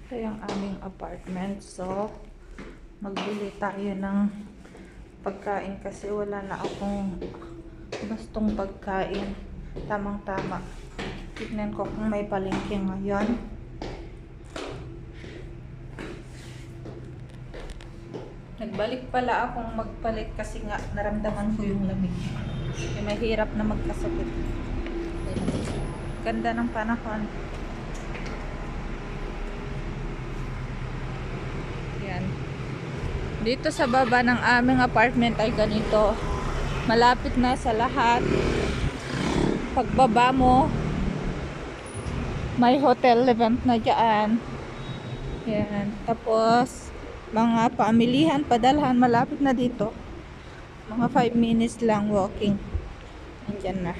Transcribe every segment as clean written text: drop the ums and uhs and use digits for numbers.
Ito yung aming apartment. So, magbili tayo ng pagkain kasi wala na akong gustong pagkain. Tamang-tama. Tignan ko kung may palengke ngayon. Nagbalik pala akong magpalit kasi nga naramdaman ko yung lamig. Mahirap na magkasakit. Ganda ng panahon. Yan. Dito sa baba ng aming apartment ay ganito. Malapit na sa lahat. Pagbaba mo, may hotel event na dyan. Yan. Tapos, mga pamilihan, padalhan, malapit na dito. Mga 5 minutes lang walking. Andyan na.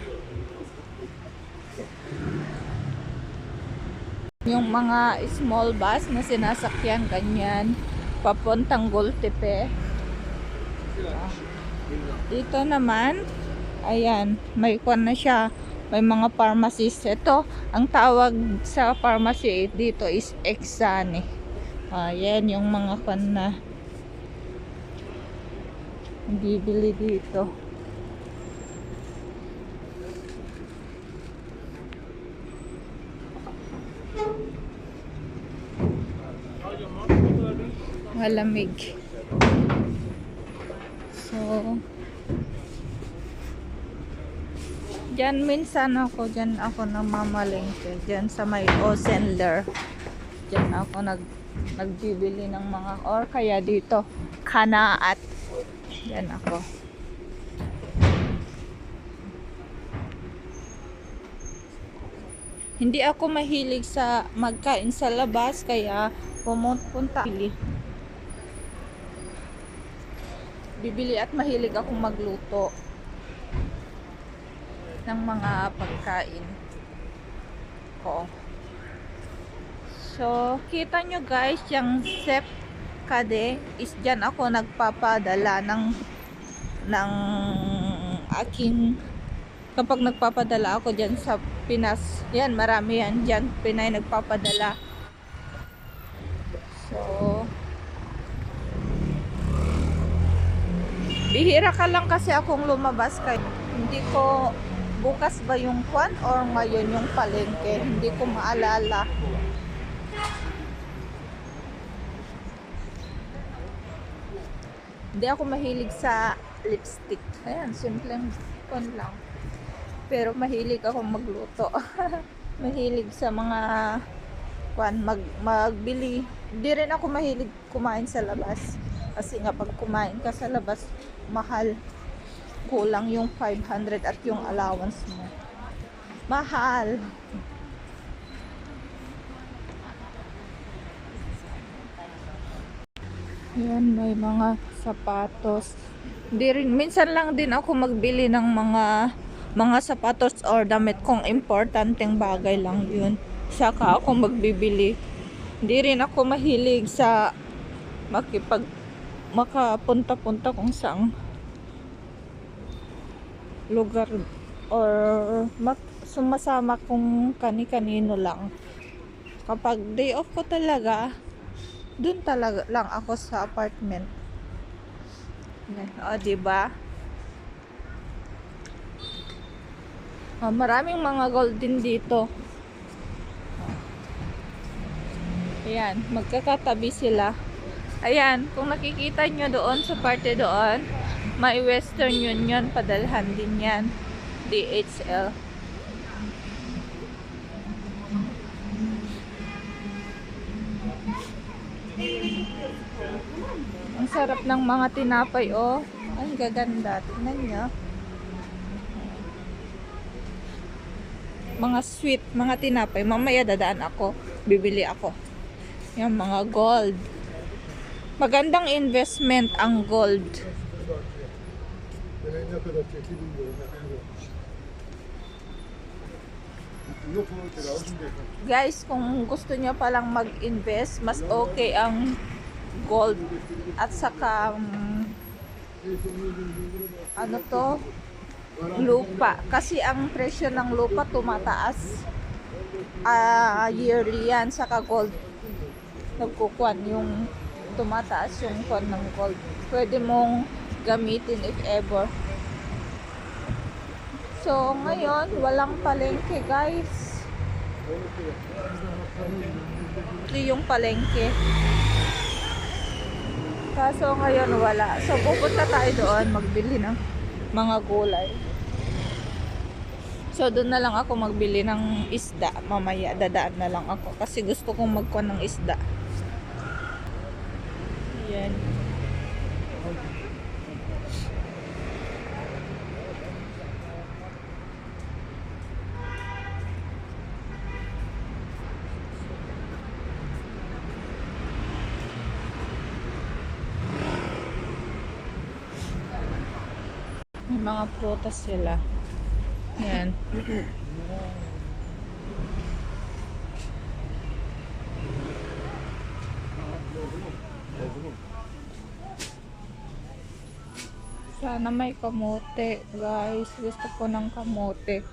Yung mga small bus na sinasakyan, ganyan. Papuntang Gultepe. Dito naman, ayan, may kwan na siya. May mga pharmacist. Ito, ang tawag sa pharmacy dito is Exane. Ayan, yung mga kwan na bibili dito. Malamig. So, dyan minsan ako, dyan ako namamalengke. Dyan sa may Osender. Dyan ako nagbibili ng mga, or kaya dito, Kanaat. Dyan ako. Hindi ako mahilig sa magkain sa labas, kaya pumunta bibili at mahilig akong magluto ng mga pagkain ko. So, kita nyo guys, yung Sep Kade is dyan ako nagpapadala ng aking, kapag nagpapadala ako dyan sa Pinas, yan, marami yan dyan, Pinay nagpapadala. So, bihira ka lang kasi akong lumabas kay hindi ko, bukas ba yung kwan or ngayon yung palengke, hindi ko maalala. Hindi ako mahilig sa lipstick. Ayan, simpleng kwan lang. Pero mahilig akong magluto. Mahilig sa mga kwan, magbili. Hindi rin ako mahilig kumain sa labas. Kasi nga pag kumain ka sa labas, mahal. Kulang yung 500 at yung allowance mo. Mahal. Yan, may mga sapatos. Hindi rin, minsan lang din ako magbili ng mga sapatos or damit kung importanteng bagay lang yun. Saka ako magbibili. Hindi rin ako mahilig sa makapunta-punta kung saang lugar or sumasama kung kani-kanino lang. Kapag day off ko talaga, dun talaga lang ako sa apartment. O, diba? Maraming mga gold din dito. Ayan, magkakatabi sila. Ayan, kung nakikita nyo doon sa parte doon, may Western Union, padalhan din yan. DHL. Ang sarap ng mga tinapay, oh. Ang gaganda. Tingnan nyo. Mga sweet, mga tinapay. Mamaya dadaan ako. Bibili ako. Yung mga gold. Magandang investment ang gold. Guys, kung gusto nyo palang mag-invest, mas okay ang gold. At saka ano to, lupa. Kasi ang presyo ng lupa tumataas yearly yan, saka gold. nagkukuan yung tumataas yung kwan ng gold. Pwede mong gamitin if ever. So, ngayon, walang palengke, guys. Ito yung palengke. Kaso ngayon, wala. So, pupunta tayo doon, magbili ng mga gulay. So, doon na lang ako magbili ng isda. Mamaya, dadaan na lang ako. Kasi gusto kong magkuhan ng isda. Ayan. May mga prutas sila. Ayan. Sana may kamote, guys. Gusto ko ng kamote.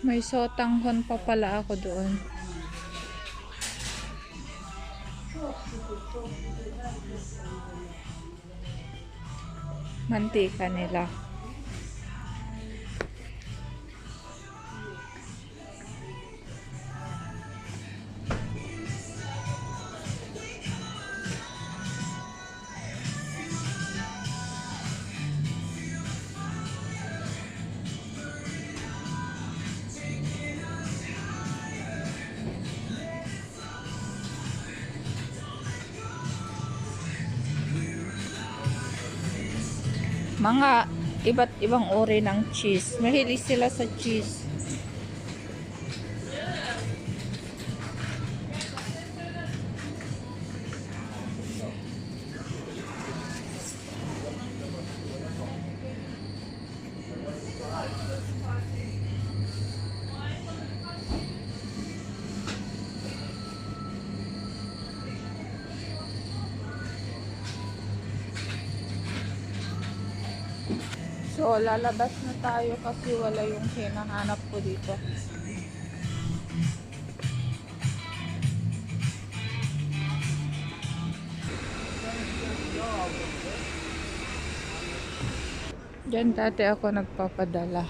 May sotanghon pa pala ako doon. Mantika nila. Mga iba't ibang uri ng cheese. Mahilig sila sa cheese. So, lalabas na tayo kasi wala yung hinahanap ko dito. Diyan dati ako nagpapadala.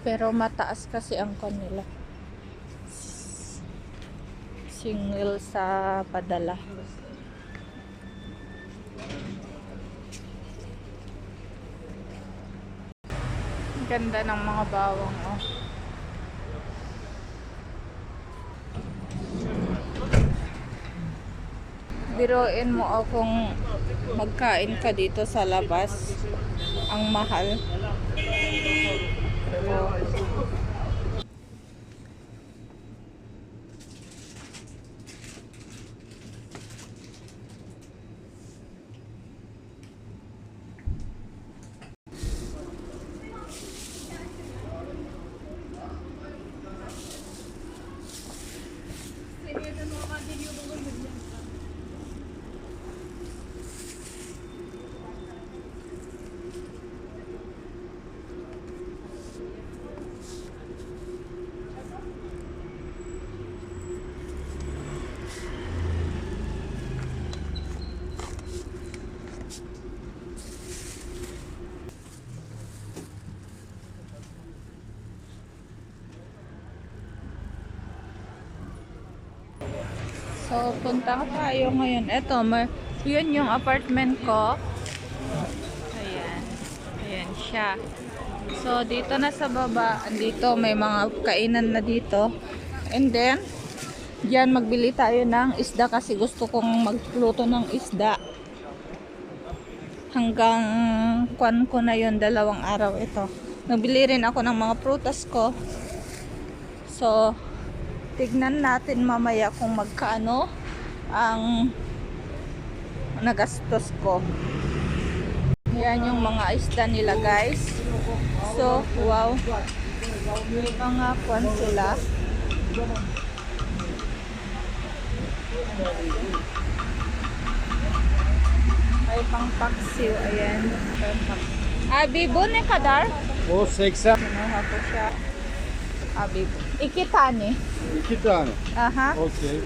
Pero mataas kasi ang kanila. Single sa padala. Ganda ng mga bawang, oh. Biruin mo akong magkain ka dito sa labas. Ang mahal. Oh. So, punta tayo ngayon. Ito, yun yung apartment ko. Ayan. Ayan siya. So, dito na sa baba, dito may mga kainan na dito. And then, diyan magbili tayo ng isda kasi gusto kong magluto ng isda. Hanggang kwan ko na yun, 2 araw ito. Nagbili rin ako ng mga prutas ko. So, tignan natin mamaya kung magkano ang nagastos ko. Yan yung mga isda nila, guys. So, wow. May mga kwan sila. May pang paksiw. Ayan. Bibo ni kadar? O 80. Kinuha ko siya. Bibo. Ikita ni. 2 tane. Aha. Okey.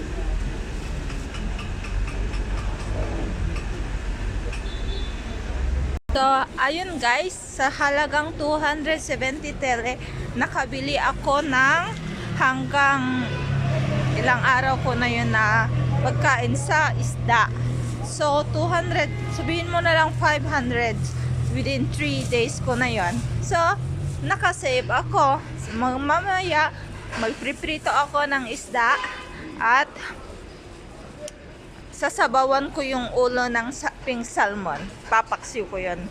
So, ayun guys, sa halagang 270 tele, nakabili ako ng hanggang ilang araw ko na yun na pagkain sa isda. So, 200, sabihin mo na lang 500 within 3 days ko na yun. So, nakasave ako. So, mamaya, magpriprito ako ng isda at sasabawan ko yung ulo ng pink salmon. Papaksiw ko yun.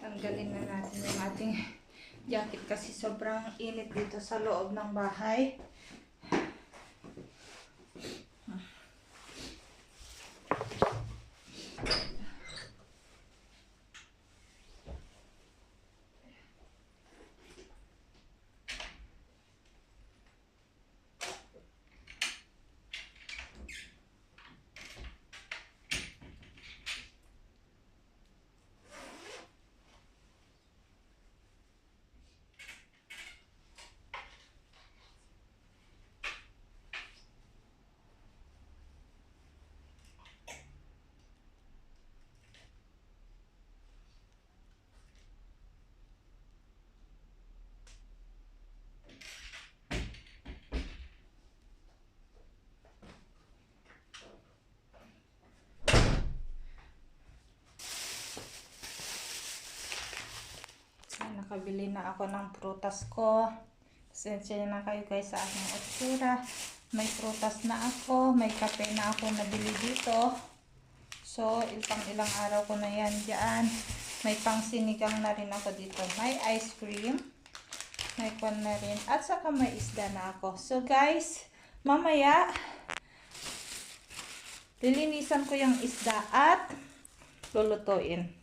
Tanggalin na natin yung ating jacket kasi sobrang init dito sa loob ng bahay. Nakabili na ako ng prutas ko. Pasensya na kayo guys sa aking otsura. May prutas na ako. May kape na ako nabili dito. So, ilang araw ko na yan dyan. May pang sinigang na rin ako dito. May ice cream. May kwan na rin. At saka may isda na ako. So guys, mamaya, lilinisan ko yung isda at lulutuin.